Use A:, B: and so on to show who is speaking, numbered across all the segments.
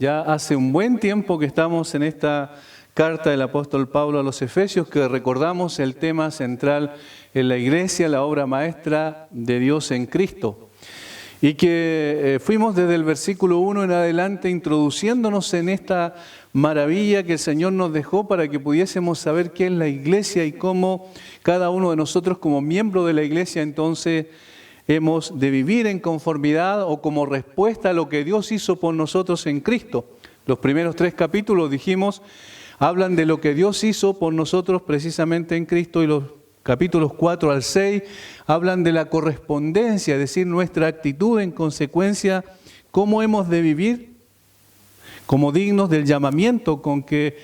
A: Ya hace un buen tiempo que estamos en esta carta del apóstol Pablo a los Efesios, que recordamos el tema central en la iglesia, la obra maestra de Dios en Cristo. Y que fuimos desde el versículo 1 en adelante introduciéndonos en esta maravilla que el Señor nos dejó para que pudiésemos saber qué es la iglesia y cómo cada uno de nosotros como miembro de la iglesia entonces hemos de vivir en conformidad o como respuesta a lo que Dios hizo por nosotros en Cristo. Los primeros 3 capítulos, dijimos, hablan de lo que Dios hizo por nosotros precisamente en Cristo, y los capítulos 4 al 6 hablan de la correspondencia, es decir, nuestra actitud en consecuencia, cómo hemos de vivir como dignos del llamamiento con que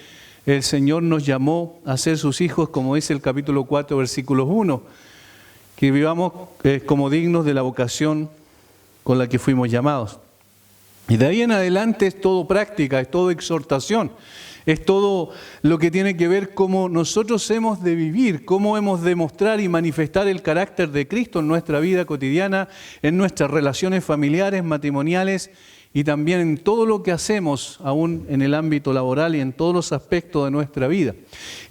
A: el Señor nos llamó a ser sus hijos, como dice el capítulo 4, versículos 1. Que vivamos como dignos de la vocación con la que fuimos llamados. Y de ahí en adelante es todo práctica, es todo exhortación, es todo lo que tiene que ver cómo nosotros hemos de vivir, cómo hemos de mostrar y manifestar el carácter de Cristo en nuestra vida cotidiana, en nuestras relaciones familiares, matrimoniales y también en todo lo que hacemos, aún en el ámbito laboral y en todos los aspectos de nuestra vida.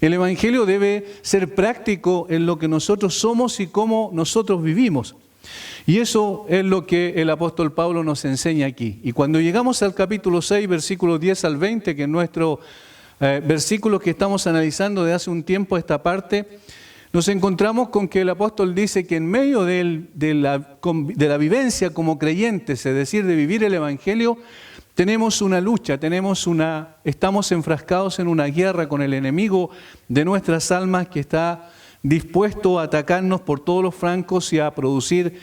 A: El Evangelio debe ser práctico en lo que nosotros somos y cómo nosotros vivimos. Y eso es lo que el apóstol Pablo nos enseña aquí. Y cuando llegamos al capítulo 6, versículos 10 al 20, que es nuestro versículo que estamos analizando de hace un tiempo esta parte, nos encontramos con que el apóstol dice que en medio de la vivencia como creyentes, es decir, de vivir el Evangelio, tenemos una lucha, estamos enfrascados en una guerra con el enemigo de nuestras almas que está dispuesto a atacarnos por todos los flancos y a producir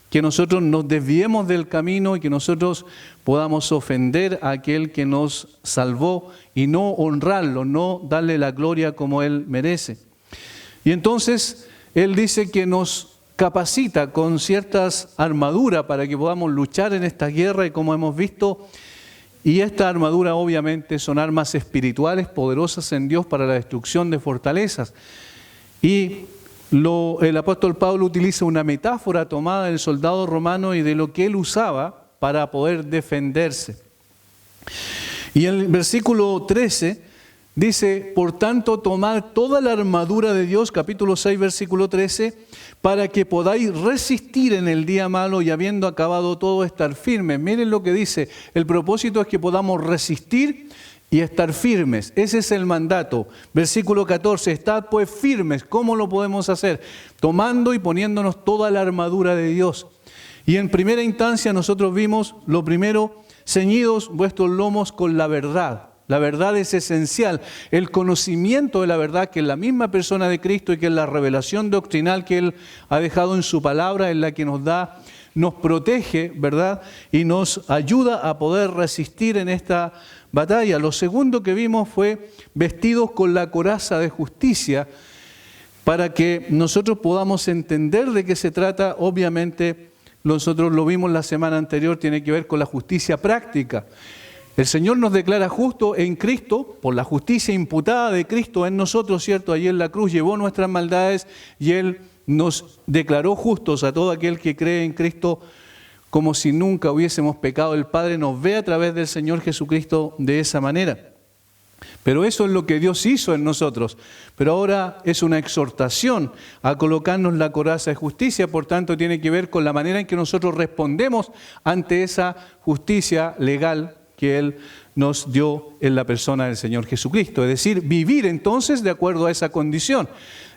A: que nosotros nos desviemos del camino y que nosotros podamos ofender a aquel que nos salvó y no honrarlo, no darle la gloria como Él merece. Y entonces Él dice que nos capacita con ciertas armaduras para que podamos luchar en esta guerra, y como hemos visto, y esta armadura obviamente son armas espirituales poderosas en Dios para la destrucción de fortalezas. Y el apóstol Pablo utiliza una metáfora tomada del soldado romano y de lo que él usaba para poder defenderse. Y en el versículo 13 dice, por tanto, tomad toda la armadura de Dios, capítulo 6, versículo 13, para que podáis resistir en el día malo y habiendo acabado todo, estar firmes. Miren lo que dice, el propósito es que podamos resistir y estar firmes. Ese es el mandato. Versículo 14, estad pues firmes. ¿Cómo lo podemos hacer? Tomando y poniéndonos toda la armadura de Dios. Y en primera instancia nosotros vimos, lo primero, ceñidos vuestros lomos con la verdad. La verdad es esencial, el conocimiento de la verdad, que es la misma persona de Cristo y que es la revelación doctrinal que Él ha dejado en su palabra, es la que nos protege, ¿verdad? Y nos ayuda a poder resistir en esta batalla. Lo segundo que vimos fue vestidos con la coraza de justicia, para que nosotros podamos entender de qué se trata. Obviamente, nosotros lo vimos la semana anterior, tiene que ver con la justicia práctica. El Señor nos declara justo en Cristo, por la justicia imputada de Cristo en nosotros, ¿cierto? Allí en la cruz llevó nuestras maldades y Él nos declaró justos a todo aquel que cree en Cristo, como si nunca hubiésemos pecado. El Padre nos ve a través del Señor Jesucristo de esa manera. Pero eso es lo que Dios hizo en nosotros. Pero ahora es una exhortación a colocarnos la coraza de justicia, por tanto tiene que ver con la manera en que nosotros respondemos ante esa justicia legal que Él nos dio en la persona del Señor Jesucristo. Es decir, vivir entonces de acuerdo a esa condición,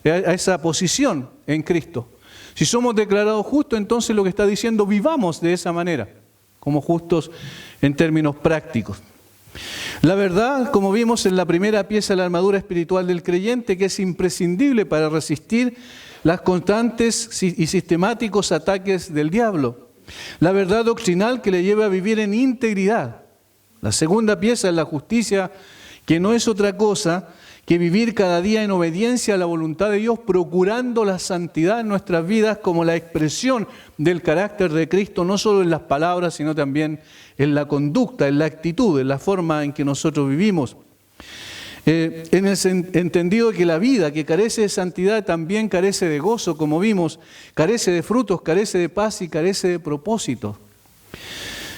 A: a esa posición en Cristo. Si somos declarados justos, entonces lo que está diciendo, vivamos de esa manera, como justos en términos prácticos. La verdad, como vimos en la primera pieza de la armadura espiritual del creyente, que es imprescindible para resistir los constantes y sistemáticos ataques del diablo. La verdad doctrinal que le lleva a vivir en integridad. La segunda pieza es la justicia, que no es otra cosa que vivir cada día en obediencia a la voluntad de Dios, procurando la santidad en nuestras vidas como la expresión del carácter de Cristo, no solo en las palabras, sino también en la conducta, en la actitud, en la forma en que nosotros vivimos. En el entendido de que la vida que carece de santidad también carece de gozo, como vimos, carece de frutos, carece de paz y carece de propósito.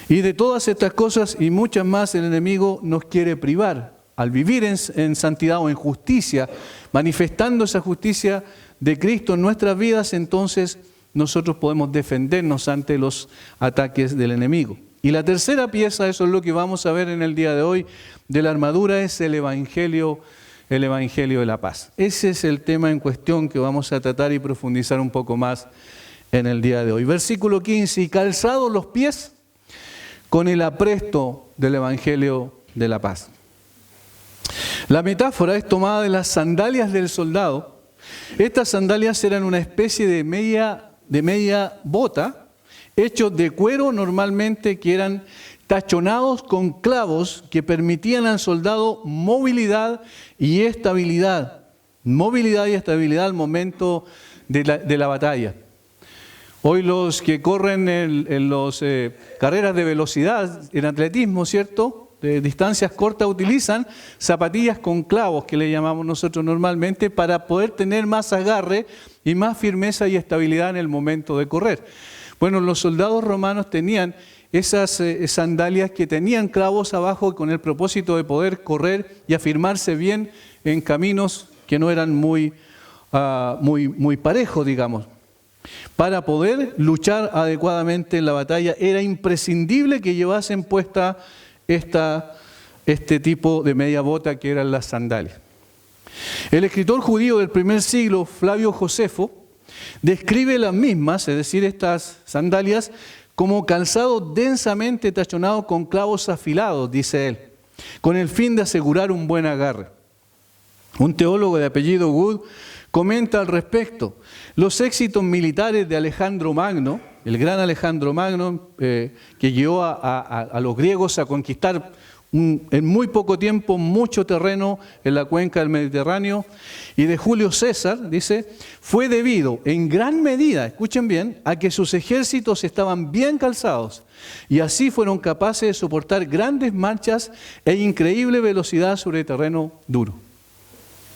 A: Y de todas estas cosas y muchas más el enemigo nos quiere privar. Al vivir en santidad o en justicia, manifestando esa justicia de Cristo en nuestras vidas, entonces nosotros podemos defendernos ante los ataques del enemigo. Y la tercera pieza, eso es lo que vamos a ver en el día de hoy, de la armadura, es el Evangelio de la paz. Ese es el tema en cuestión que vamos a tratar y profundizar un poco más en el día de hoy. Versículo 15, y calzados los pies con el apresto del Evangelio de la paz. La metáfora es tomada de las sandalias del soldado. Estas sandalias eran una especie de media bota, hechos de cuero normalmente, que eran tachonados con clavos que permitían al soldado movilidad y estabilidad. Movilidad y estabilidad al momento de la batalla. Hoy los que corren en las carreras de velocidad, en atletismo, ¿cierto?, de distancias cortas, utilizan zapatillas con clavos, que le llamamos nosotros normalmente, para poder tener más agarre y más firmeza y estabilidad en el momento de correr. Bueno, los soldados romanos tenían esas sandalias que tenían clavos abajo con el propósito de poder correr y afirmarse bien en caminos que no eran muy parejos, digamos. Para poder luchar adecuadamente en la batalla era imprescindible que llevasen puesta este tipo de media bota que eran las sandalias. El escritor judío del primer siglo, Flavio Josefo, describe las mismas, es decir, estas sandalias, como calzado densamente tachonado con clavos afilados, dice él, con el fin de asegurar un buen agarre. Un teólogo de apellido Wood comenta al respecto: los éxitos militares de Alejandro Magno, el gran Alejandro Magno, que llevó a los griegos a conquistar en muy poco tiempo mucho terreno en la cuenca del Mediterráneo, y de Julio César, dice, fue debido en gran medida, escuchen bien, a que sus ejércitos estaban bien calzados y así fueron capaces de soportar grandes marchas e increíble velocidad sobre terreno duro.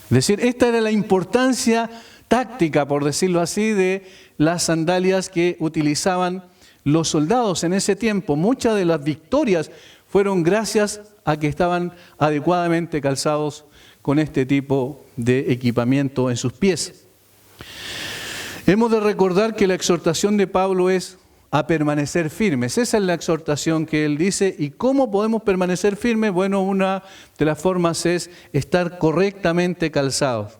A: Es decir, esta era la importancia táctica, por decirlo así, de las sandalias que utilizaban los soldados en ese tiempo. Muchas de las victorias fueron gracias a que estaban adecuadamente calzados con este tipo de equipamiento en sus pies. Hemos de recordar que la exhortación de Pablo es a permanecer firmes. Esa es la exhortación que él dice. ¿Y cómo podemos permanecer firmes? Bueno, una de las formas es estar correctamente calzados,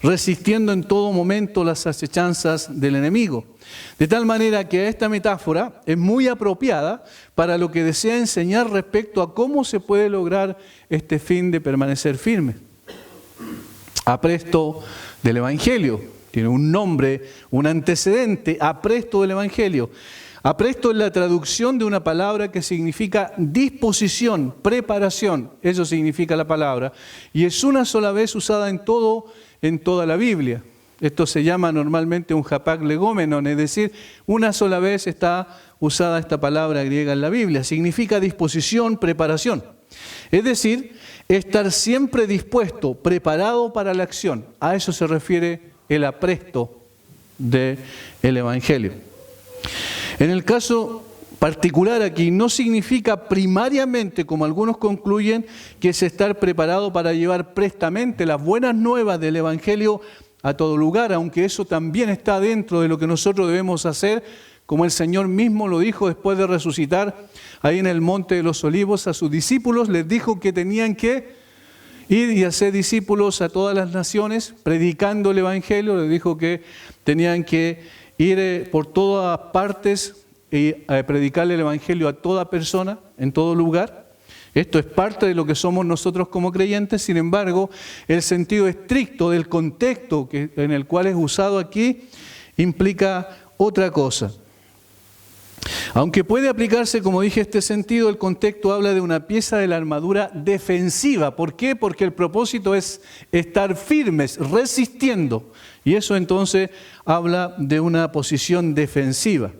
A: resistiendo en todo momento las acechanzas del enemigo. De tal manera que esta metáfora es muy apropiada para lo que desea enseñar respecto a cómo se puede lograr este fin de permanecer firme. Apresto del Evangelio. Tiene un nombre, un antecedente, apresto del Evangelio. Apresto es la traducción de una palabra que significa disposición, preparación. Eso significa la palabra. Y es una sola vez usada en toda la Biblia. Esto se llama normalmente un hapag legomenon, es decir, una sola vez está usada esta palabra griega en la Biblia. Significa disposición, preparación. Es decir, estar siempre dispuesto, preparado para la acción. A eso se refiere el apresto del Evangelio. En el caso particular aquí, no significa primariamente, como algunos concluyen, que es estar preparado para llevar prestamente las buenas nuevas del Evangelio a todo lugar, aunque eso también está dentro de lo que nosotros debemos hacer, como el Señor mismo lo dijo después de resucitar ahí en el Monte de los Olivos a sus discípulos, les dijo que tenían que ir y hacer discípulos a todas las naciones, predicando el Evangelio. Les dijo que tenían que ir por todas partes y predicarle el Evangelio a toda persona, en todo lugar. Esto es parte de lo que somos nosotros como creyentes. Sin embargo, el sentido estricto del contexto en el cual es usado aquí implica otra cosa. Aunque puede aplicarse, como dije, este sentido, el contexto habla de una pieza de la armadura defensiva. ¿Por qué? Porque el propósito es estar firmes, resistiendo. Y eso entonces habla de una posición defensiva.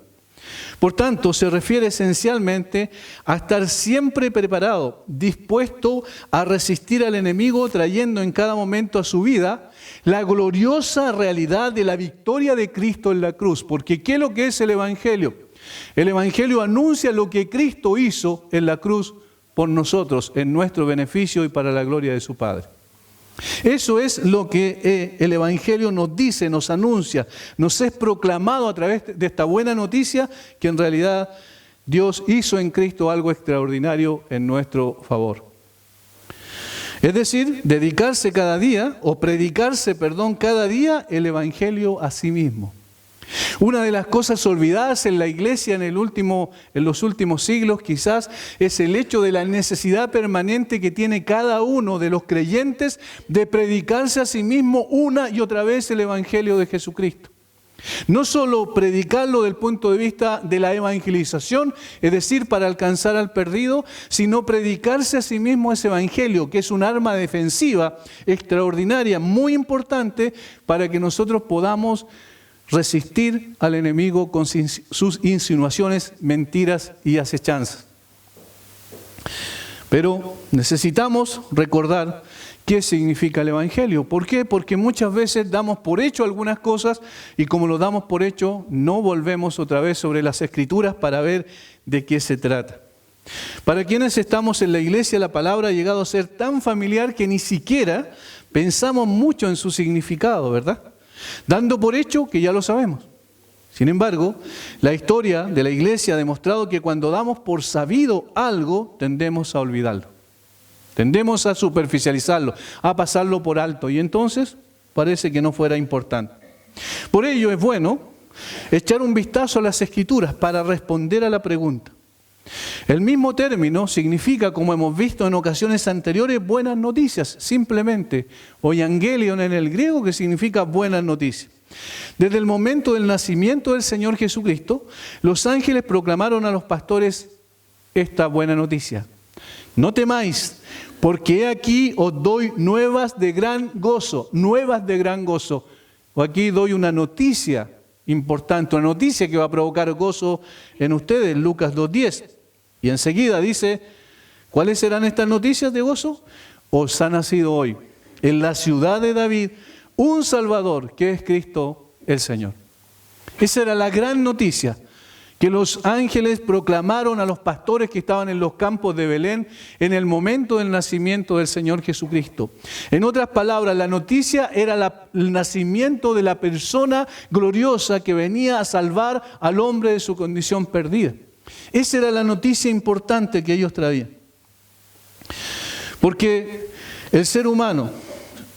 A: Por tanto, se refiere esencialmente a estar siempre preparado, dispuesto a resistir al enemigo, trayendo en cada momento a su vida la gloriosa realidad de la victoria de Cristo en la cruz. Porque ¿qué es lo que es el Evangelio? El Evangelio anuncia lo que Cristo hizo en la cruz por nosotros, en nuestro beneficio y para la gloria de su Padre. Eso es lo que el Evangelio nos dice, nos anuncia, nos es proclamado a través de esta buena noticia que en realidad Dios hizo en Cristo algo extraordinario en nuestro favor. Es decir, dedicarse cada día, o predicarse, cada día el Evangelio a sí mismo. Una de las cosas olvidadas en la iglesia en los últimos siglos quizás es el hecho de la necesidad permanente que tiene cada uno de los creyentes de predicarse a sí mismo una y otra vez el Evangelio de Jesucristo. No solo predicarlo desde el punto de vista de la evangelización, es decir, para alcanzar al perdido, sino predicarse a sí mismo ese evangelio, que es un arma defensiva extraordinaria, muy importante, para que nosotros podamos resistir al enemigo con sus insinuaciones, mentiras y acechanzas. Pero necesitamos recordar qué significa el Evangelio. ¿Por qué? Porque muchas veces damos por hecho algunas cosas y como lo damos por hecho, no volvemos otra vez sobre las Escrituras para ver de qué se trata. Para quienes estamos en la iglesia, la palabra ha llegado a ser tan familiar que ni siquiera pensamos mucho en su significado, ¿verdad? Dando por hecho que ya lo sabemos. Sin embargo, la historia de la iglesia ha demostrado que cuando damos por sabido algo, tendemos a olvidarlo. Tendemos a superficializarlo, a pasarlo por alto y entonces parece que no fuera importante. Por ello es bueno echar un vistazo a las Escrituras para responder a la pregunta. El mismo término significa, como hemos visto en ocasiones anteriores, buenas noticias, simplemente, o evangelion en el griego, que significa buenas noticias. Desde el momento del nacimiento del Señor Jesucristo, los ángeles proclamaron a los pastores esta buena noticia. No temáis, porque he aquí os doy nuevas de gran gozo, nuevas de gran gozo. O aquí doy una noticia importante, una noticia que va a provocar gozo en ustedes, Lucas 2:10. Y enseguida dice, ¿cuáles serán estas noticias de gozo? Os ha nacido hoy, en la ciudad de David, un Salvador, que es Cristo el Señor. Esa era la gran noticia que los ángeles proclamaron a los pastores que estaban en los campos de Belén en el momento del nacimiento del Señor Jesucristo. En otras palabras, la noticia era el nacimiento de la persona gloriosa que venía a salvar al hombre de su condición perdida. Esa era la noticia importante que ellos traían. Porque el ser humano,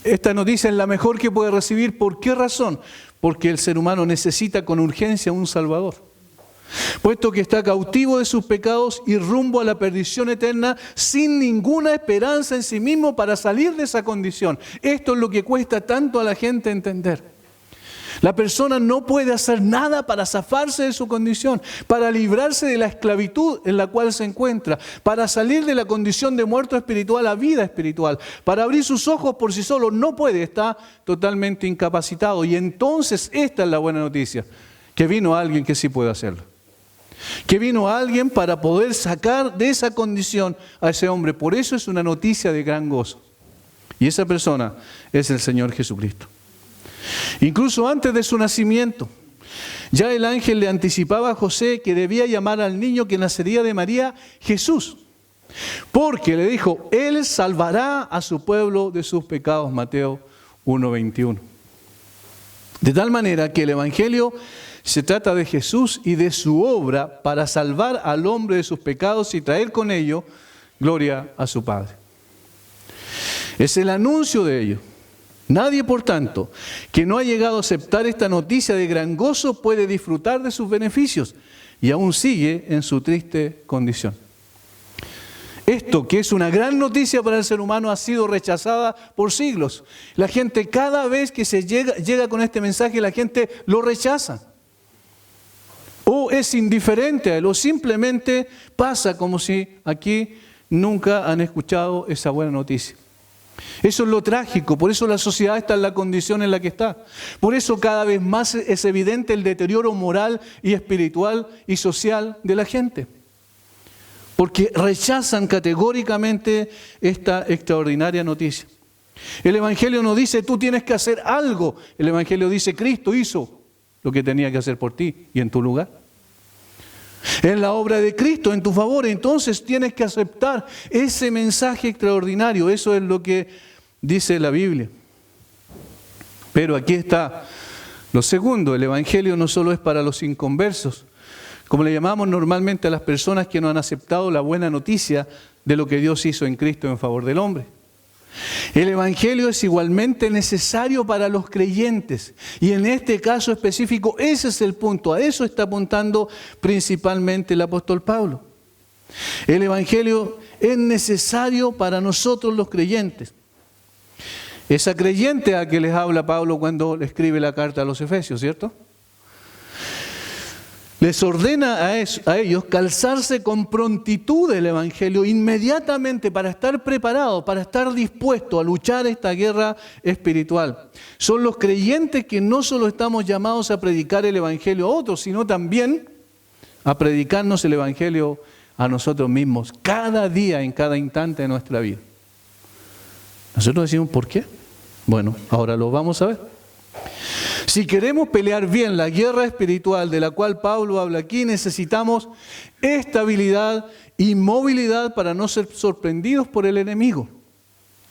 A: esta noticia es la mejor que puede recibir. ¿Por qué razón? Porque el ser humano necesita con urgencia un Salvador. Puesto que está cautivo de sus pecados y rumbo a la perdición eterna sin ninguna esperanza en sí mismo para salir de esa condición. Esto es lo que cuesta tanto a la gente entender. La persona no puede hacer nada para zafarse de su condición, para librarse de la esclavitud en la cual se encuentra, para salir de la condición de muerto espiritual a vida espiritual, para abrir sus ojos por sí solo. No puede, está totalmente incapacitado. Y entonces esta es la buena noticia, que vino alguien que sí puede hacerlo. Que vino alguien para poder sacar de esa condición a ese hombre. Por eso es una noticia de gran gozo. Y esa persona es el Señor Jesucristo. Incluso antes de su nacimiento, ya el ángel le anticipaba a José que debía llamar al niño que nacería de María Jesús. Porque le dijo, Él salvará a su pueblo de sus pecados. Mateo 1:21. De tal manera que el Evangelio se trata de Jesús y de su obra para salvar al hombre de sus pecados y traer con ello gloria a su Padre. Es el anuncio de ello. Nadie, por tanto, que no ha llegado a aceptar esta noticia de gran gozo puede disfrutar de sus beneficios y aún sigue en su triste condición. Esto, que es una gran noticia para el ser humano, ha sido rechazada por siglos. La gente, cada vez que se llega con este mensaje, la gente lo rechaza. O es indiferente a él, o simplemente pasa como si aquí nunca han escuchado esa buena noticia. Eso es lo trágico, por eso la sociedad está en la condición en la que está. Por eso cada vez más es evidente el deterioro moral y espiritual y social de la gente. Porque rechazan categóricamente esta extraordinaria noticia. El Evangelio no dice tú tienes que hacer algo. El Evangelio dice Cristo hizo lo que tenía que hacer por ti y en tu lugar. en la obra de Cristo en tu favor. Entonces tienes que aceptar ese mensaje extraordinario. Eso es lo que dice la Biblia. Pero aquí está lo segundo: el Evangelio no solo es para los inconversos, como le llamamos normalmente a las personas que no han aceptado la buena noticia de lo que Dios hizo en Cristo en favor del hombre. El Evangelio es igualmente necesario para los creyentes, y en este caso específico ese es el punto. A eso está apuntando principalmente el apóstol Pablo. El Evangelio es necesario para nosotros los creyentes. Esa creyente a que les habla Pablo cuando le escribe la carta a los Efesios, ¿cierto? Les ordena a ellos calzarse con prontitud el Evangelio inmediatamente para estar preparados, para estar dispuestos a luchar esta guerra espiritual. Son los creyentes que no solo estamos llamados a predicar el Evangelio a otros, sino también a predicarnos el Evangelio a nosotros mismos, cada día, en cada instante de nuestra vida. Nosotros decimos, ¿por qué? Bueno, ahora lo vamos a ver. Si queremos pelear bien la guerra espiritual de la cual Pablo habla aquí, necesitamos estabilidad y movilidad para no ser sorprendidos por el enemigo.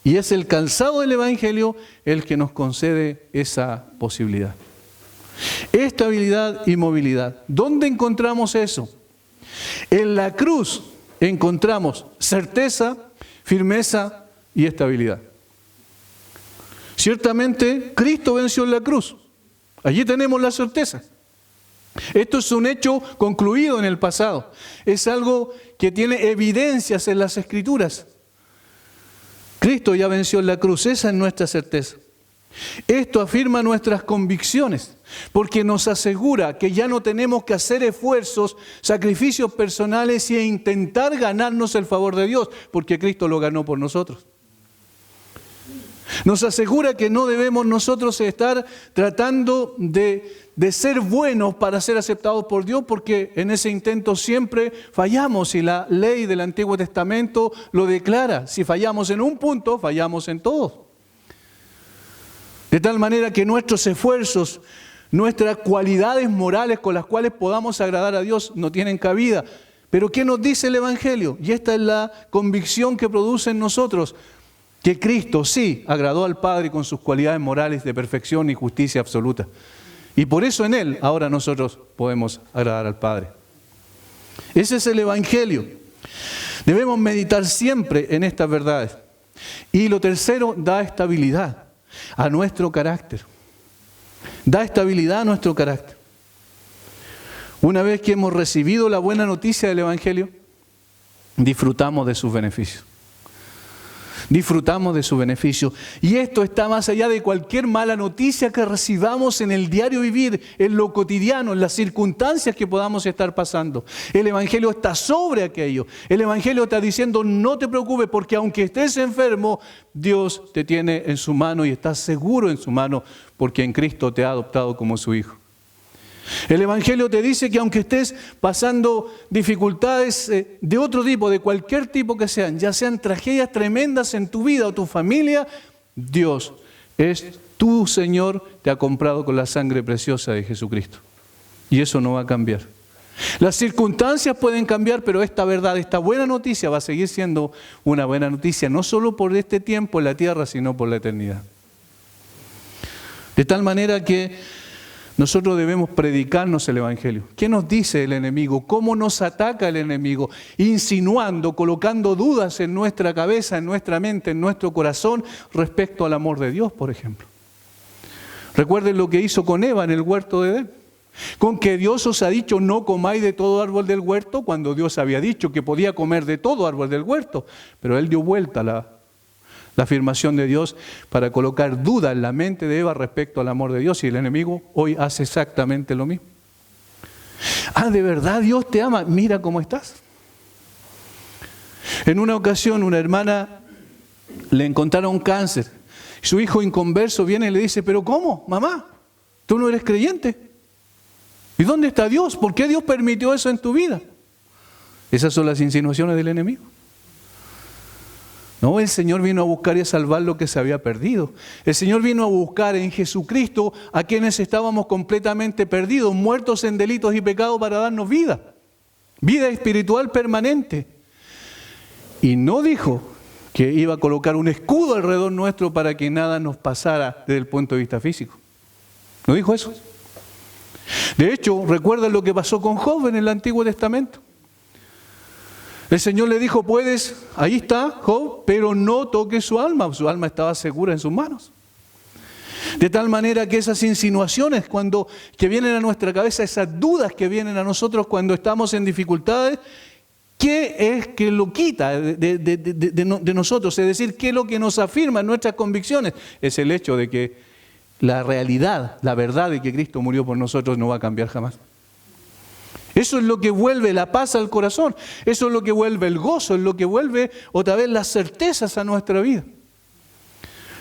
A: Y es el calzado del Evangelio el que nos concede esa posibilidad. Estabilidad y movilidad. ¿Dónde encontramos eso? En la cruz encontramos certeza, firmeza y estabilidad. Ciertamente, Cristo venció en la cruz. Allí tenemos la certeza. Esto es un hecho concluido en el pasado. Es algo que tiene evidencias en las Escrituras. Cristo ya venció en la cruz. Esa es nuestra certeza. Esto afirma nuestras convicciones, porque nos asegura que ya no tenemos que hacer esfuerzos, sacrificios personales e intentar ganarnos el favor de Dios, porque Cristo lo ganó por nosotros. Nos asegura que no debemos nosotros estar tratando de ser buenos para ser aceptados por Dios, porque en ese intento siempre fallamos, y la ley del Antiguo Testamento lo declara. Si fallamos en un punto, fallamos en todos. De tal manera que nuestros esfuerzos, nuestras cualidades morales con las cuales podamos agradar a Dios no tienen cabida. Pero ¿qué nos dice el Evangelio? Y esta es la convicción que produce en nosotros: que Cristo sí agradó al Padre con sus cualidades morales de perfección y justicia absoluta. Y por eso en Él ahora nosotros podemos agradar al Padre. Ese es el Evangelio. Debemos meditar siempre en estas verdades. Y lo tercero, da estabilidad a nuestro carácter. Da estabilidad a nuestro carácter. Una vez que hemos recibido la buena noticia del Evangelio, disfrutamos de sus beneficios. Disfrutamos de su beneficio. Y esto está más allá de cualquier mala noticia que recibamos en el diario vivir, en lo cotidiano, en las circunstancias que podamos estar pasando. El Evangelio está sobre aquello. El Evangelio está diciendo: no te preocupes, porque aunque estés enfermo, Dios te tiene en su mano y estás seguro en su mano, porque en Cristo te ha adoptado como su hijo. El Evangelio te dice que aunque estés pasando dificultades de otro tipo, de cualquier tipo que sean, ya sean tragedias tremendas en tu vida o tu familia, Dios es tu Señor, te ha comprado con la sangre preciosa de Jesucristo. Y eso no va a cambiar. Las circunstancias pueden cambiar, pero esta verdad, esta buena noticia va a seguir siendo una buena noticia, no solo por este tiempo en la tierra, sino por la eternidad. De tal manera que nosotros debemos predicarnos el Evangelio. ¿Qué nos dice el enemigo? ¿Cómo nos ataca el enemigo? Insinuando, colocando dudas en nuestra cabeza, en nuestra mente, en nuestro corazón respecto al amor de Dios, por ejemplo. Recuerden lo que hizo con Eva en el huerto de Edén. Con que Dios os ha dicho: no comáis de todo árbol del huerto, cuando Dios había dicho que podía comer de todo árbol del huerto. Pero Él dio vuelta la afirmación de Dios para colocar duda en la mente de Eva respecto al amor de Dios, y el enemigo hoy hace exactamente lo mismo. ¿De verdad Dios te ama? Mira cómo estás. En una ocasión una hermana le encontraron cáncer. Su hijo inconverso viene y le dice: ¿pero cómo, mamá? ¿Tú no eres creyente? ¿Y dónde está Dios? ¿Por qué Dios permitió eso en tu vida? Esas son las insinuaciones del enemigo. No, el Señor vino a buscar y a salvar lo que se había perdido. El Señor vino a buscar en Jesucristo a quienes estábamos completamente perdidos, muertos en delitos y pecados, para darnos vida. vida espiritual permanente. Y no dijo que iba a colocar un escudo alrededor nuestro para que nada nos pasara desde el punto de vista físico. No dijo eso. De hecho, recuerda lo que pasó con Job en el Antiguo Testamento. El Señor le dijo, puedes, ahí está Job, pero no toques su alma estaba segura en sus manos. De tal manera que esas insinuaciones que vienen a nuestra cabeza, esas dudas que vienen a nosotros cuando estamos en dificultades, ¿qué es que lo quita de nosotros? Es decir, ¿qué es lo que nos afirma en nuestras convicciones? Es el hecho de que la realidad, la verdad de que Cristo murió por nosotros no va a cambiar jamás. Eso es lo que vuelve la paz al corazón, eso es lo que vuelve el gozo, es lo que vuelve otra vez las certezas a nuestra vida.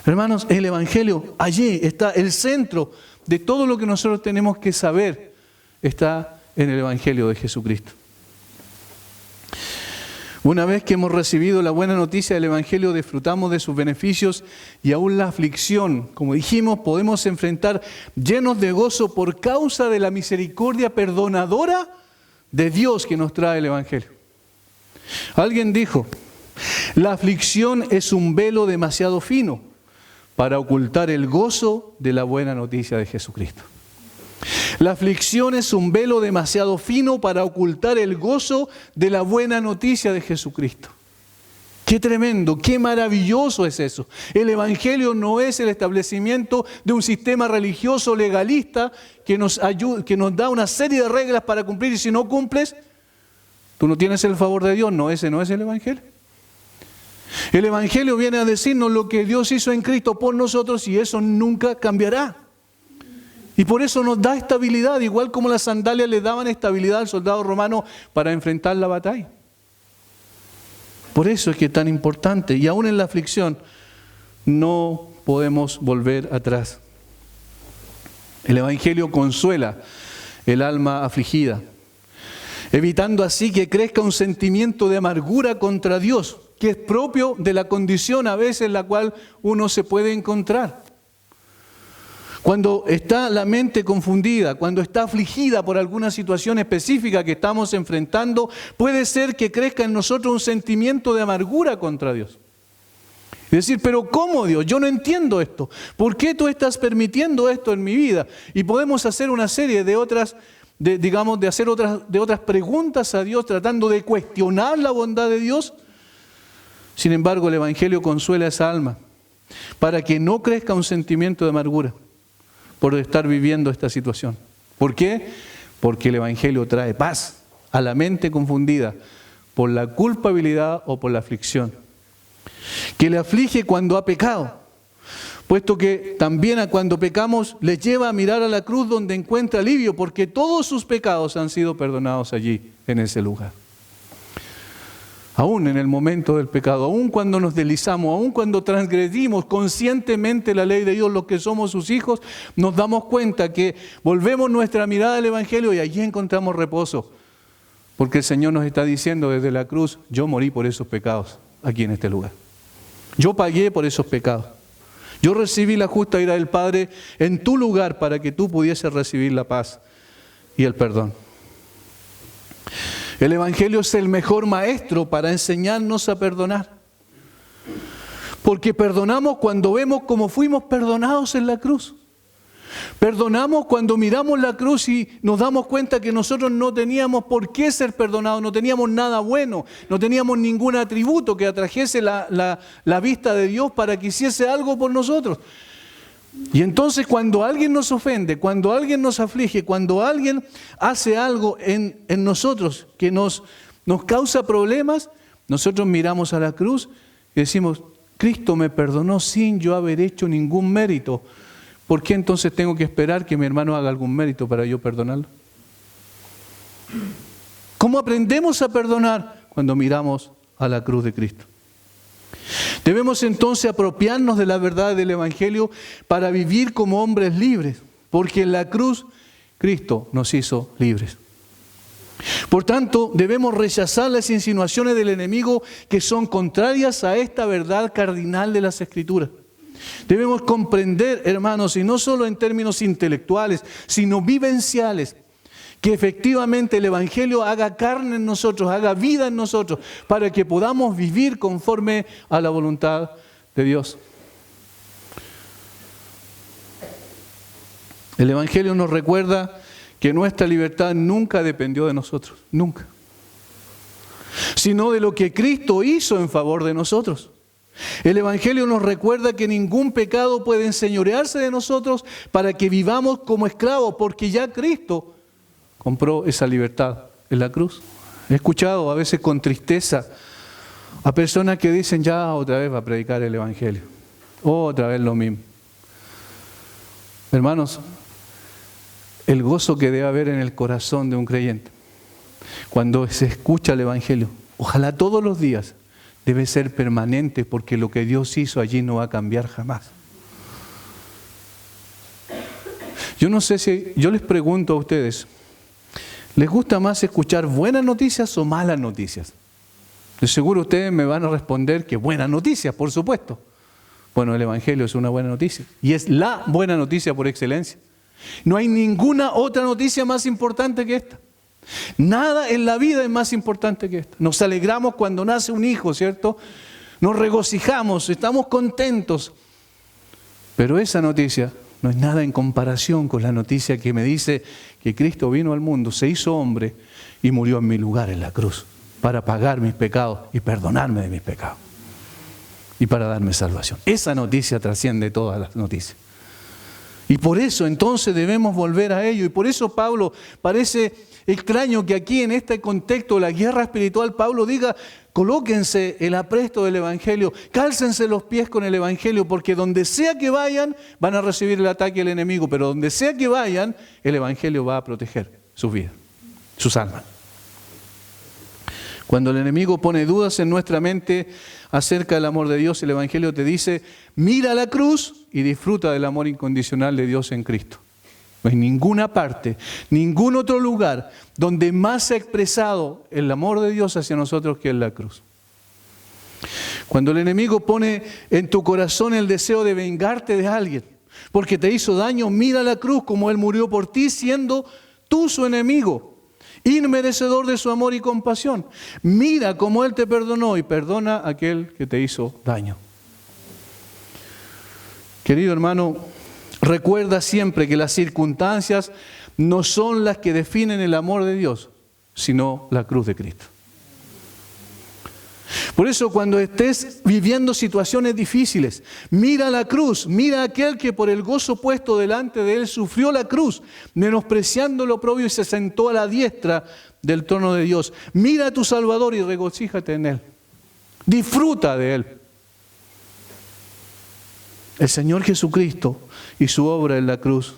A: Hermanos, el Evangelio, allí está el centro de todo lo que nosotros tenemos que saber, está en el Evangelio de Jesucristo. Una vez que hemos recibido la buena noticia del Evangelio, disfrutamos de sus beneficios y aún la aflicción, como dijimos, podemos enfrentar llenos de gozo por causa de la misericordia perdonadora de Dios que nos trae el Evangelio. Alguien dijo, la aflicción es un velo demasiado fino para ocultar el gozo de la buena noticia de Jesucristo. La aflicción es un velo demasiado fino para ocultar el gozo de la buena noticia de Jesucristo. Qué tremendo, qué maravilloso es eso. El Evangelio no es el establecimiento de un sistema religioso legalista que nos da una serie de reglas para cumplir y si no cumples, tú no tienes el favor de Dios. No, ese no es el Evangelio. El Evangelio viene a decirnos lo que Dios hizo en Cristo por nosotros y eso nunca cambiará. Y por eso nos da estabilidad, igual como las sandalias le daban estabilidad al soldado romano para enfrentar la batalla. Por eso es que es tan importante. Y aún en la aflicción no podemos volver atrás. El Evangelio consuela el alma afligida, evitando así que crezca un sentimiento de amargura contra Dios, que es propio de la condición a veces en la cual uno se puede encontrar. Cuando está la mente confundida, cuando está afligida por alguna situación específica que estamos enfrentando, puede ser que crezca en nosotros un sentimiento de amargura contra Dios. Es decir, pero ¿cómo, Dios? Yo no entiendo esto. ¿Por qué tú estás permitiendo esto en mi vida? Y podemos hacer una serie de otras preguntas a Dios, tratando de cuestionar la bondad de Dios. Sin embargo, el Evangelio consuela a esa alma para que no crezca un sentimiento de amargura por estar viviendo esta situación. ¿Por qué? Porque el Evangelio trae paz a la mente confundida por la culpabilidad o por la aflicción, que le aflige cuando ha pecado, puesto que también cuando pecamos le lleva a mirar a la cruz donde encuentra alivio, porque todos sus pecados han sido perdonados allí, en ese lugar. Aún en el momento del pecado, aún cuando nos deslizamos, aún cuando transgredimos conscientemente la ley de Dios, los que somos sus hijos, nos damos cuenta que volvemos nuestra mirada al Evangelio y allí encontramos reposo. Porque el Señor nos está diciendo desde la cruz, yo morí por esos pecados aquí en este lugar. Yo pagué por esos pecados. Yo recibí la justa ira del Padre en tu lugar para que tú pudieses recibir la paz y el perdón. El Evangelio es el mejor maestro para enseñarnos a perdonar. Porque perdonamos cuando vemos cómo fuimos perdonados en la cruz. Perdonamos cuando miramos la cruz y nos damos cuenta que nosotros no teníamos por qué ser perdonados, no teníamos nada bueno, no teníamos ningún atributo que atrajese la vista de Dios para que hiciese algo por nosotros. Y entonces cuando alguien nos ofende, cuando alguien nos aflige, cuando alguien hace algo en nosotros que nos causa problemas, nosotros miramos a la cruz y decimos, Cristo me perdonó sin yo haber hecho ningún mérito. ¿Por qué entonces tengo que esperar que mi hermano haga algún mérito para yo perdonarlo? ¿Cómo aprendemos a perdonar? Cuando miramos a la cruz de Cristo. Debemos entonces apropiarnos de la verdad del Evangelio para vivir como hombres libres, porque en la cruz Cristo nos hizo libres. Por tanto, debemos rechazar las insinuaciones del enemigo que son contrarias a esta verdad cardinal de las Escrituras. Debemos comprender, hermanos, y no solo en términos intelectuales, sino vivenciales, Que efectivamente el Evangelio haga carne en nosotros, haga vida en nosotros, para que podamos vivir conforme a la voluntad de Dios. El Evangelio nos recuerda que nuestra libertad nunca dependió de nosotros, nunca, sino de lo que Cristo hizo en favor de nosotros. El Evangelio nos recuerda que ningún pecado puede enseñorearse de nosotros para que vivamos como esclavos, porque ya Cristo compró esa libertad en la cruz. He escuchado a veces con tristeza a personas que dicen, ya otra vez va a predicar el Evangelio, otra vez lo mismo. Hermanos, el gozo que debe haber en el corazón de un creyente cuando se escucha el Evangelio, ojalá todos los días, debe ser permanente, porque lo que Dios hizo allí no va a cambiar jamás. Yo no sé si, yo les pregunto a ustedes, ¿les gusta más escuchar buenas noticias o malas noticias? De seguro ustedes me van a responder que buenas noticias, por supuesto. Bueno, el Evangelio es una buena noticia y es la buena noticia por excelencia. No hay ninguna otra noticia más importante que esta. Nada en la vida es más importante que esta. Nos alegramos cuando nace un hijo, ¿cierto? Nos regocijamos, estamos contentos. Pero esa noticia no es nada en comparación con la noticia que me dice que Cristo vino al mundo, se hizo hombre y murió en mi lugar en la cruz para pagar mis pecados y perdonarme de mis pecados y para darme salvación. Esa noticia trasciende todas las noticias. Y por eso entonces debemos volver a ello. Y por eso Pablo, parece extraño que aquí en este contexto de la guerra espiritual, Pablo diga, colóquense el apresto del Evangelio, cálcense los pies con el Evangelio, porque donde sea que vayan, van a recibir el ataque del enemigo, pero donde sea que vayan, el Evangelio va a proteger sus vidas, sus almas. Cuando el enemigo pone dudas en nuestra mente acerca del amor de Dios, el Evangelio te dice, mira la cruz y disfruta del amor incondicional de Dios en Cristo. No hay ninguna parte, ningún otro lugar donde más se ha expresado el amor de Dios hacia nosotros que en la cruz. Cuando el enemigo pone en tu corazón el deseo de vengarte de alguien, porque te hizo daño, mira la cruz como Él murió por ti, siendo tú su enemigo, inmerecedor de su amor y compasión. Mira cómo Él te perdonó y perdona a aquel que te hizo daño. Querido hermano, recuerda siempre que las circunstancias no son las que definen el amor de Dios, sino la cruz de Cristo. Por eso cuando estés viviendo situaciones difíciles, mira la cruz, mira a aquel que por el gozo puesto delante de Él sufrió la cruz, menospreciando lo oprobio y se sentó a la diestra del trono de Dios. Mira a tu Salvador y regocíjate en Él. Disfruta de Él. El Señor Jesucristo y su obra en la cruz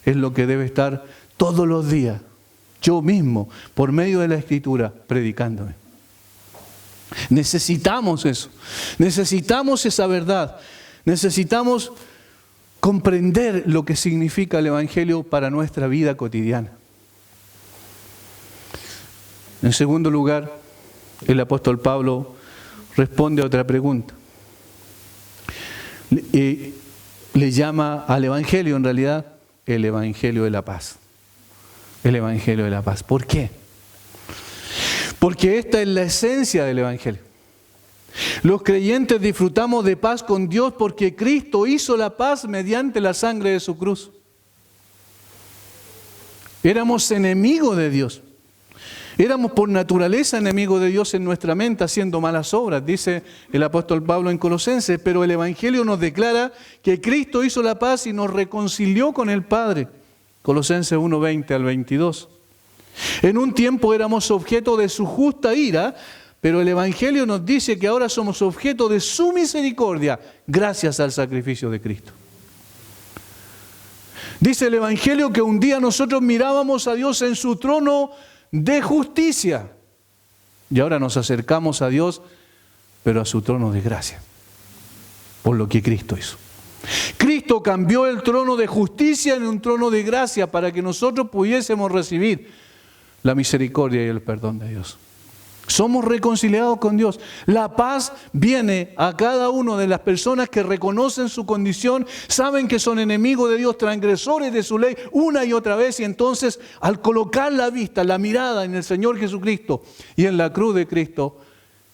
A: es lo que debe estar todos los días, yo mismo, por medio de la Escritura, predicándome. Necesitamos eso, necesitamos esa verdad, necesitamos comprender lo que significa el Evangelio para nuestra vida cotidiana. En segundo lugar, el apóstol Pablo responde a otra pregunta. Le llama al Evangelio, en realidad, el Evangelio de la paz. El Evangelio de la paz. ¿Por qué? Porque esta es la esencia del Evangelio. Los creyentes disfrutamos de paz con Dios porque Cristo hizo la paz mediante la sangre de su cruz. Éramos enemigos de Dios. Éramos por naturaleza enemigos de Dios en nuestra mente, haciendo malas obras, dice el apóstol Pablo en Colosenses, pero el Evangelio nos declara que Cristo hizo la paz y nos reconcilió con el Padre. Colosenses 1:20 al 22. En un tiempo éramos objeto de su justa ira, pero el Evangelio nos dice que ahora somos objeto de su misericordia, gracias al sacrificio de Cristo. Dice el Evangelio que un día nosotros mirábamos a Dios en su trono de justicia. Y ahora nos acercamos a Dios, pero a su trono de gracia, por lo que Cristo hizo. Cristo cambió el trono de justicia en un trono de gracia para que nosotros pudiésemos recibir la misericordia y el perdón de Dios. Somos reconciliados con Dios. La paz viene a cada una de las personas que reconocen su condición, saben que son enemigos de Dios, transgresores de su ley una y otra vez, y entonces al colocar la vista, la mirada en el Señor Jesucristo y en la cruz de Cristo,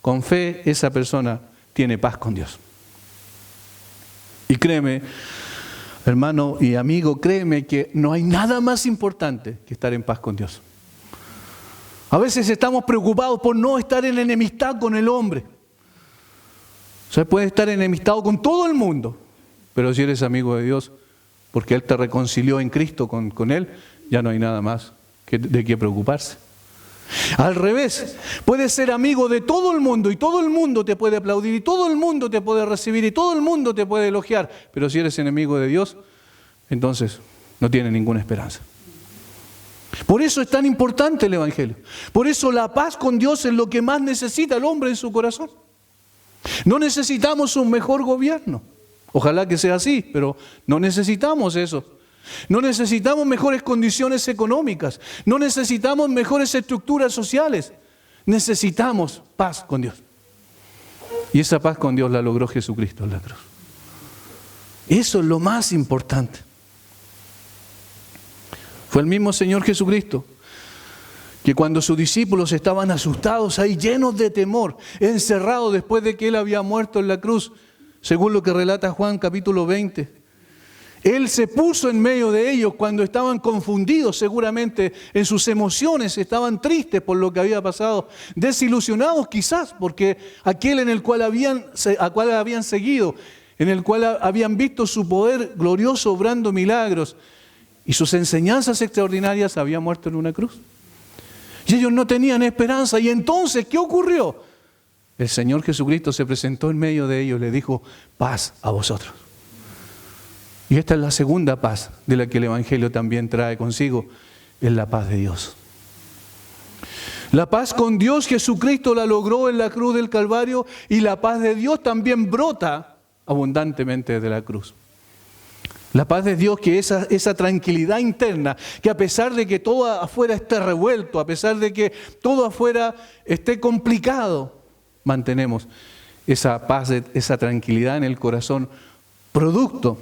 A: con fe esa persona tiene paz con Dios. Y créeme, hermano y amigo, créeme que no hay nada más importante que estar en paz con Dios. A veces estamos preocupados por no estar en enemistad con el hombre. O sea, puedes estar enemistado con todo el mundo, pero si eres amigo de Dios, porque Él te reconcilió en Cristo con Él, ya no hay nada más de qué preocuparse. Al revés, puedes ser amigo de todo el mundo y todo el mundo te puede aplaudir y todo el mundo te puede recibir y todo el mundo te puede elogiar, pero si eres enemigo de Dios, entonces no tienes ninguna esperanza. Por eso es tan importante el Evangelio. Por eso la paz con Dios es lo que más necesita el hombre en su corazón. No necesitamos un mejor gobierno. Ojalá que sea así, pero no necesitamos eso. No necesitamos mejores condiciones económicas. No necesitamos mejores estructuras sociales. Necesitamos paz con Dios. Y esa paz con Dios la logró Jesucristo en la cruz. Eso es lo más importante. Fue el mismo Señor Jesucristo que cuando sus discípulos estaban asustados ahí, llenos de temor, encerrados después de que Él había muerto en la cruz, según lo que relata Juan capítulo 20, Él se puso en medio de ellos cuando estaban confundidos seguramente en sus emociones, estaban tristes por lo que había pasado, desilusionados quizás porque aquel al cual habían seguido, en el cual habían visto su poder glorioso obrando milagros, y sus enseñanzas extraordinarias había muerto en una cruz. Y ellos no tenían esperanza. Y entonces, ¿qué ocurrió? El Señor Jesucristo se presentó en medio de ellos y le dijo, paz a vosotros. Y esta es la segunda paz de la que el Evangelio también trae consigo, es la paz de Dios. La paz con Dios, Jesucristo la logró en la cruz del Calvario, y la paz de Dios también brota abundantemente de la cruz. La paz de Dios, que esa tranquilidad interna, que a pesar de que todo afuera esté revuelto, a pesar de que todo afuera esté complicado, mantenemos esa paz, esa tranquilidad en el corazón, producto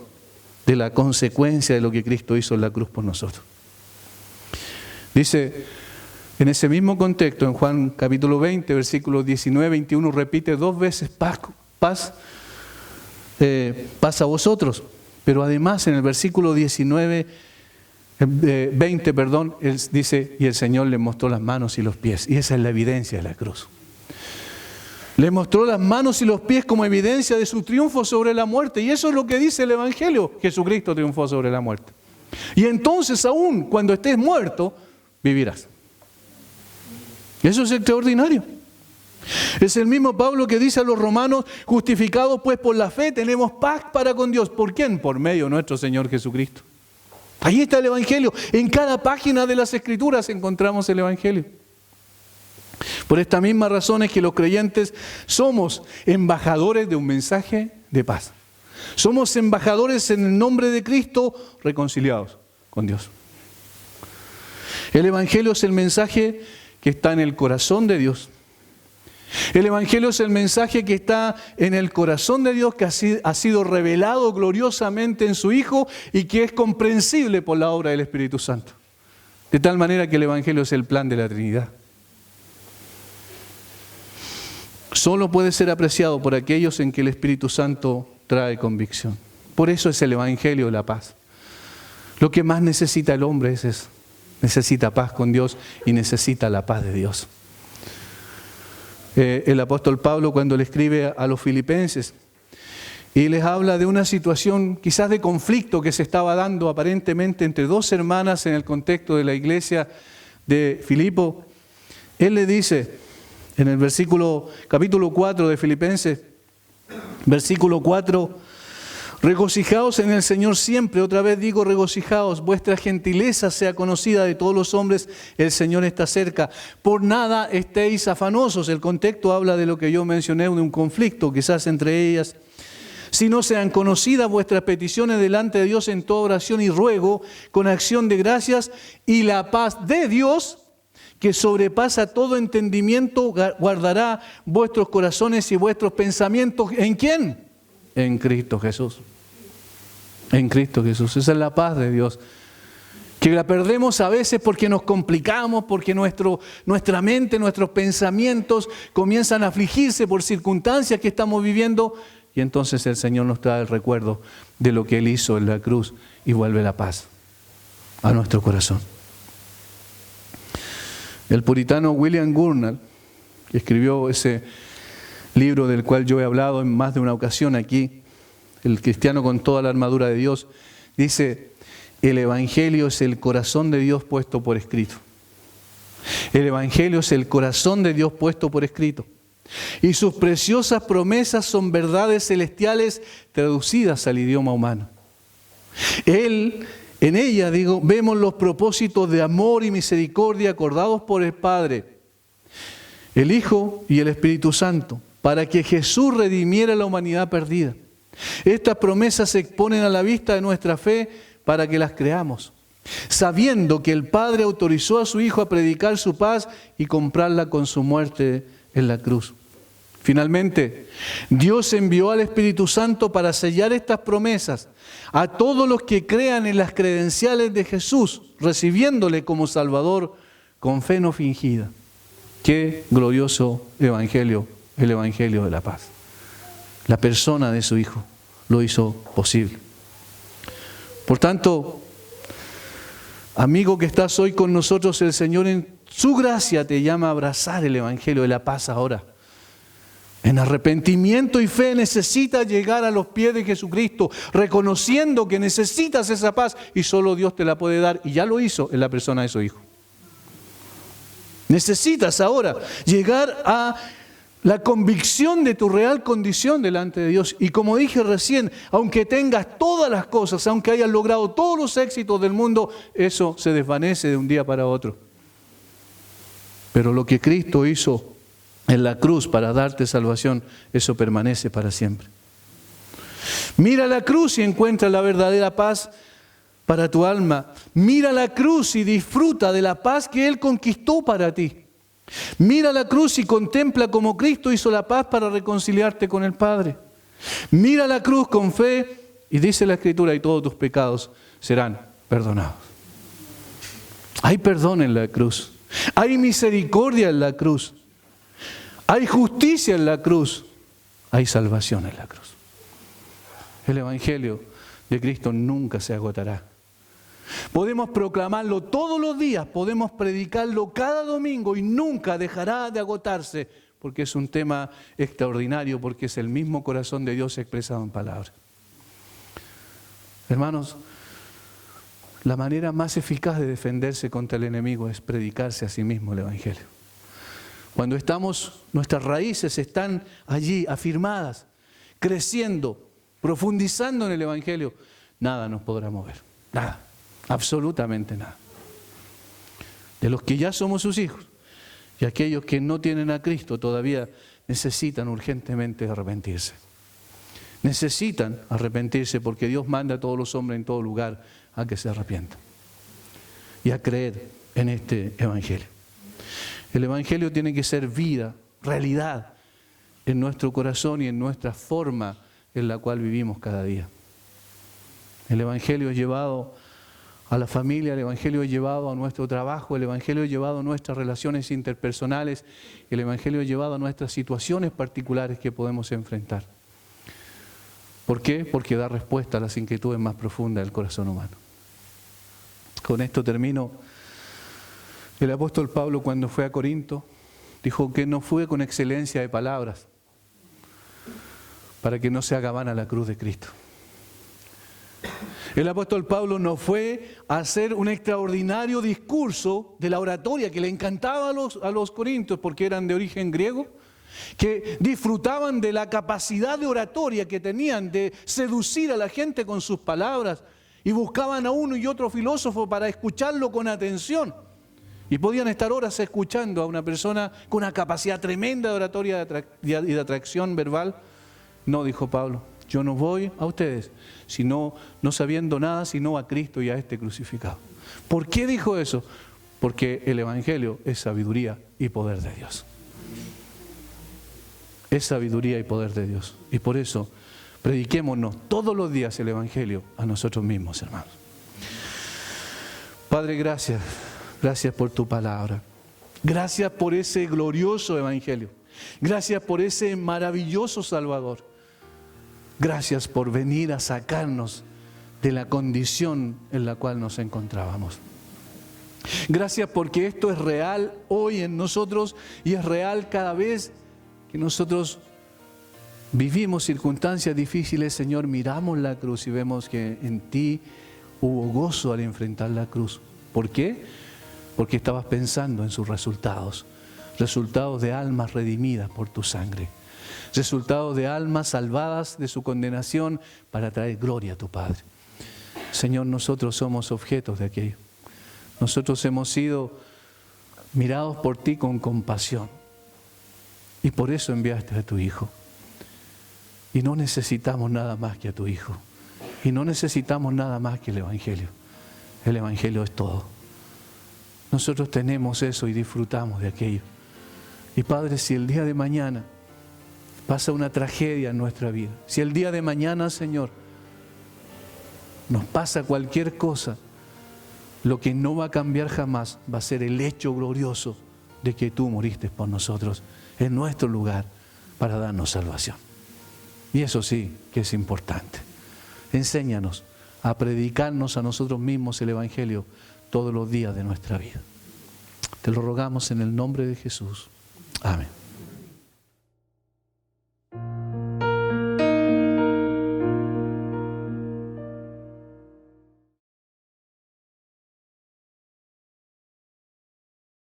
A: de la consecuencia de lo que Cristo hizo en la cruz por nosotros. Dice, en ese mismo contexto, en Juan capítulo 20, versículos 19, 21, repite 2 veces paz a vosotros. Pero además en el versículo 20, Él dice, y el Señor le mostró las manos y los pies. Y esa es la evidencia de la cruz. Le mostró las manos y los pies como evidencia de su triunfo sobre la muerte. Y eso es lo que dice el Evangelio. Jesucristo triunfó sobre la muerte. Y entonces aún cuando estés muerto, vivirás. Eso es extraordinario. Es el mismo Pablo que dice a los romanos, justificados pues por la fe, tenemos paz para con Dios. ¿Por quién? Por medio de nuestro Señor Jesucristo. Ahí está el Evangelio. En cada página de las Escrituras encontramos el Evangelio. Por esta misma razón es que los creyentes somos embajadores de un mensaje de paz. Somos embajadores en el nombre de Cristo, reconciliados con Dios. El Evangelio es el mensaje que está en el corazón de Dios. El Evangelio es el mensaje que está en el corazón de Dios, que ha sido revelado gloriosamente en su Hijo y que es comprensible por la obra del Espíritu Santo. De tal manera que el Evangelio es el plan de la Trinidad. Solo puede ser apreciado por aquellos en que el Espíritu Santo trae convicción. Por eso es el Evangelio de la paz. Lo que más necesita el hombre es eso. Necesita paz con Dios y necesita la paz de Dios. El apóstol Pablo, cuando le escribe a los filipenses y les habla de una situación quizás de conflicto que se estaba dando aparentemente entre 2 hermanas en el contexto de la iglesia de Filipo, él le dice en el capítulo 4 de Filipenses, versículo 4, regocijaos en el Señor siempre. Otra vez digo, regocijaos, vuestra gentileza sea conocida de todos los hombres, el Señor está cerca. Por nada estéis afanosos. El contexto habla de lo que yo mencioné, de un conflicto quizás entre ellas. Si no sean conocidas vuestras peticiones delante de Dios en toda oración y ruego, con acción de gracias, y la paz de Dios, que sobrepasa todo entendimiento, guardará vuestros corazones y vuestros pensamientos. ¿En quién? En Cristo Jesús. En Cristo Jesús. Esa es la paz de Dios. Que la perdemos a veces porque nos complicamos, porque nuestra mente, nuestros pensamientos comienzan a afligirse por circunstancias que estamos viviendo. Y entonces el Señor nos trae el recuerdo de lo que Él hizo en la cruz y vuelve la paz a nuestro corazón. El puritano William Gurnall, que escribió ese libro del cual yo he hablado en más de una ocasión aquí, El cristiano con toda la armadura de Dios, dice: el Evangelio es el corazón de Dios puesto por escrito. El Evangelio es el corazón de Dios puesto por escrito. Y sus preciosas promesas son verdades celestiales traducidas al idioma humano. En ella, vemos los propósitos de amor y misericordia acordados por el Padre, el Hijo y el Espíritu Santo, para que Jesús redimiera a la humanidad perdida. Estas promesas se exponen a la vista de nuestra fe para que las creamos, sabiendo que el Padre autorizó a su Hijo a predicar su paz y comprarla con su muerte en la cruz. Finalmente, Dios envió al Espíritu Santo para sellar estas promesas a todos los que crean en las credenciales de Jesús, recibiéndole como Salvador con fe no fingida. Qué glorioso evangelio, el evangelio de la paz. La persona de su Hijo lo hizo posible. Por tanto, amigo que estás hoy con nosotros, el Señor en su gracia te llama a abrazar el evangelio de la paz ahora. En arrepentimiento y fe necesitas llegar a los pies de Jesucristo, reconociendo que necesitas esa paz y solo Dios te la puede dar. Y ya lo hizo en la persona de su Hijo. Necesitas ahora llegar a la convicción de tu real condición delante de Dios. Y como dije recién, aunque tengas todas las cosas, aunque hayas logrado todos los éxitos del mundo, eso se desvanece de un día para otro. Pero lo que Cristo hizo en la cruz para darte salvación, eso permanece para siempre. Mira la cruz y encuentra la verdadera paz para tu alma. Mira la cruz y disfruta de la paz que Él conquistó para ti. Mira la cruz y contempla cómo Cristo hizo la paz para reconciliarte con el Padre. Mira la cruz con fe y dice la Escritura: y todos tus pecados serán perdonados. Hay perdón en la cruz. Hay misericordia en la cruz. Hay justicia en la cruz. Hay salvación en la cruz. El Evangelio de Cristo nunca se agotará. Podemos proclamarlo todos los días, podemos predicarlo cada domingo y nunca dejará de agotarse, porque es un tema extraordinario, porque es el mismo corazón de Dios expresado en palabras. Hermanos, la manera más eficaz de defenderse contra el enemigo es predicarse a sí mismo el Evangelio. Cuando nuestras raíces están allí afirmadas, creciendo, profundizando en el Evangelio, nada nos podrá mover, nada. Absolutamente nada. De los que ya somos sus hijos y aquellos que no tienen a Cristo todavía necesitan urgentemente arrepentirse. Necesitan arrepentirse porque Dios manda a todos los hombres en todo lugar a que se arrepientan y a creer en este Evangelio. El Evangelio tiene que ser vida, realidad en nuestro corazón y en nuestra forma en la cual vivimos cada día. El Evangelio es llevado a la familia, el Evangelio es llevado a nuestro trabajo, el Evangelio es llevado a nuestras relaciones interpersonales, el Evangelio es llevado a nuestras situaciones particulares que podemos enfrentar. ¿Por qué? Porque da respuesta a las inquietudes más profundas del corazón humano. Con esto termino. El apóstol Pablo, cuando fue a Corinto, dijo que no fue con excelencia de palabras para que no se haga vana la cruz de Cristo. El apóstol Pablo no fue a hacer un extraordinario discurso de la oratoria que le encantaba a los corintios porque eran de origen griego, que disfrutaban de la capacidad de oratoria que tenían de seducir a la gente con sus palabras y buscaban a uno y otro filósofo para escucharlo con atención. Y podían estar horas escuchando a una persona con una capacidad tremenda de oratoria y de atracción verbal. No, dijo Pablo, yo no voy a ustedes, sino no sabiendo nada, sino a Cristo y a este crucificado. ¿Por qué dijo eso? porque el Evangelio es sabiduría y poder de Dios. Es sabiduría y poder de Dios. Y por eso, prediquémonos todos los días el Evangelio a nosotros mismos, hermanos. Padre, gracias. Gracias por tu palabra. Gracias por ese glorioso Evangelio. Gracias por ese maravilloso Salvador. Gracias por venir a sacarnos de la condición en la cual nos encontrábamos. Gracias porque esto es real hoy en nosotros y es real cada vez que nosotros vivimos circunstancias difíciles. Señor, miramos la cruz y vemos que en ti hubo gozo al enfrentar la cruz. ¿Por qué? Porque estabas pensando en sus resultados. Resultados de almas redimidas por tu sangre. Resultados de almas salvadas de su condenación para traer gloria a tu Padre. Señor, nosotros somos objetos de aquello. Nosotros hemos sido mirados por ti con compasión. Y por eso enviaste a tu Hijo. Y no necesitamos nada más que a tu Hijo. Y no necesitamos nada más que el Evangelio. El Evangelio es todo. Nosotros tenemos eso y disfrutamos de aquello. Y Padre, si el día de mañana pasa una tragedia en nuestra vida, si el día de mañana, Señor, nos pasa cualquier cosa, lo que no va a cambiar jamás va a ser el hecho glorioso de que tú moriste por nosotros en nuestro lugar para darnos salvación. Y eso sí que es importante. Enséñanos a predicarnos a nosotros mismos el Evangelio todos los días de nuestra vida. Te lo rogamos en el nombre de Jesús. Amén.